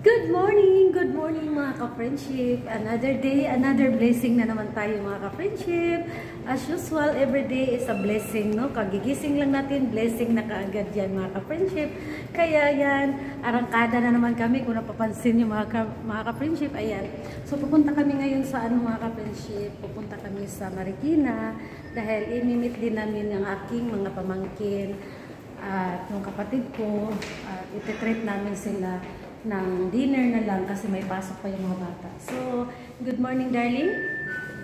Good morning mga ka-friendship. Another day, another blessing na naman tayo mga ka-friendship. As usual, every day is a blessing, no? Kagigising lang natin, blessing na kaagad yan mga ka-friendship. Kaya yan, arangkada na naman kami kung napapansin nyo mga ka-friendship. Ayan. So pupunta kami ngayon sa mga ka-friendship. Pupunta kami sa Marikina dahil imimit din namin ang aking mga pamangkin at yung kapatid ko. Iti-treat namin sila ng dinner na lang kasi may pasok pa yung mga bata. So, good morning, darling.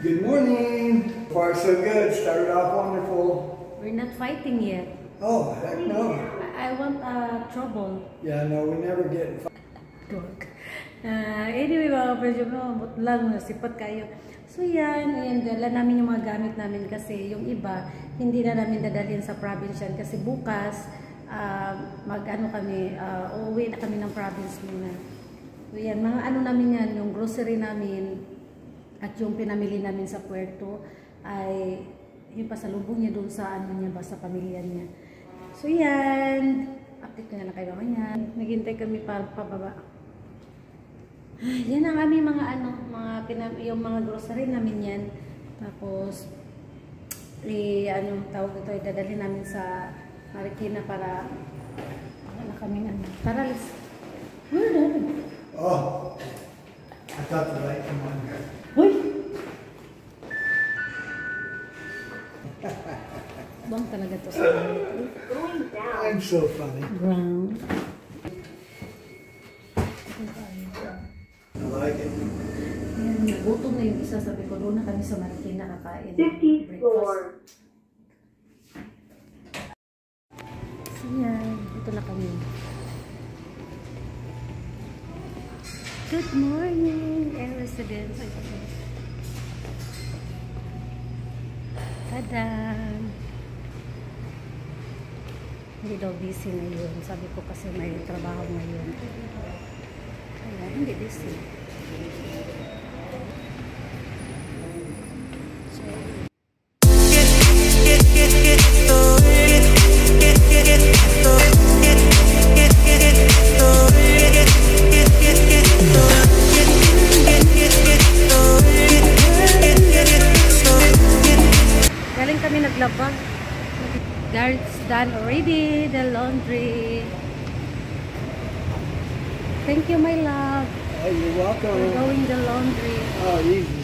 Good morning. Far so good. Started off wonderful. We're not fighting yet. Oh, heck no. I want trouble. Yeah, no, we never get Dork. Anyway, mga friends, but lang, sipat kayo. So yan, dala namin yung mga gamit namin kasi yung iba, hindi na namin dadalhin sa province yan kasi bukas, uuwi na kami ng province muna. So yan, mga namin yan, yung grocery namin at yung pinamili namin sa Puerto ay yung pasalubong niya doon sa niya ba, sa pamilya niya. So yan, update ko na lang kayo mamaya. Naghintay kami para pababa. Yan ang aming mga yung mga grocery namin yan. Tapos tawag ito, idadalhin namin sa Marikina para wala kaming Tara, let's. Oh, I thought the light came on. Uy! Bang talaga to sa I'm so funny. ground. I like it. Ayan, nagutom na yung isa. Sabi ko, doon na kami sa Marikina kakain. 50th floor. So yan, ito na kami. Good morning, air residence. Tada! Hindi daw busy ngayon. Sabi ko kasi may trabaho ngayon. Kaya hindi busy. Galing kami naglaba. Guards done already the laundry. Thank you, my love. Oh, you're welcome. We're going the laundry. Oh, easy.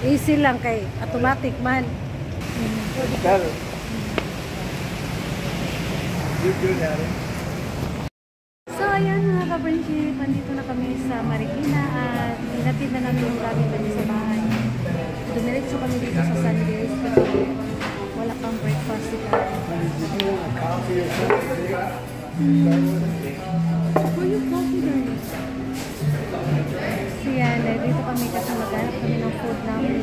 Easy lang kay automatic man. That's better. You're good at it. So ayan mga ka-friendship, nandito na kami sa Marikina at hinatid na namin yung gamit namin sa bahay. Dumiretso kami dito sa Sundays kasi wala pang breakfast sila. Did you want a coffee or something? For you coffee, darling. So yan, dito kami kasi maghanap kami ng food namin.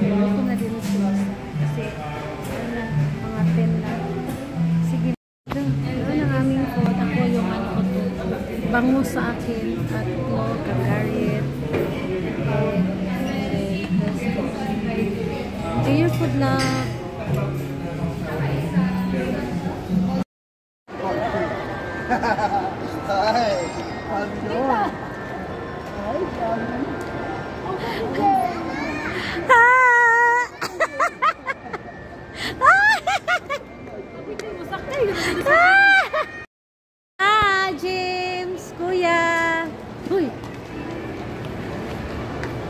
Luto na din sila kasi mga 10 na. Sige, ito ang aming food. Ako yung bango sa akin at kagarit. Ito yung food lang. Hi. How's it going? Hi, John. James, Kuya. Uy.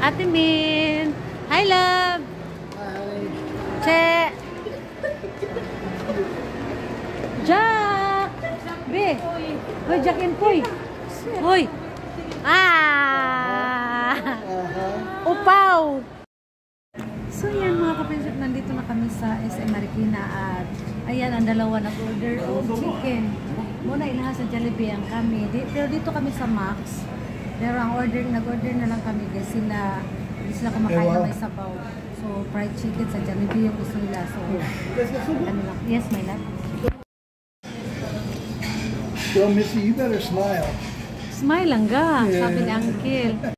Ate Min. Hi, love. Hi. Che. Jack. Be. Hoy, Jack and Poy. Hoy. Upaw. So yan mga kapensip, nandito na kami sa SM Marikina at ayan ang dalawa nag-order of chicken. Muna ilaha sa Jollibee ang kami. Pero dito kami sa Max. Pero ang nag-order na lang kami guys. Hindi sila kumakain na may sabaw. So fried chicken sa Jollibee yung gusto nila. So ano lang. Yes, my love. So, Missy, you better smile. Smile lang ga, sabi ni Uncle.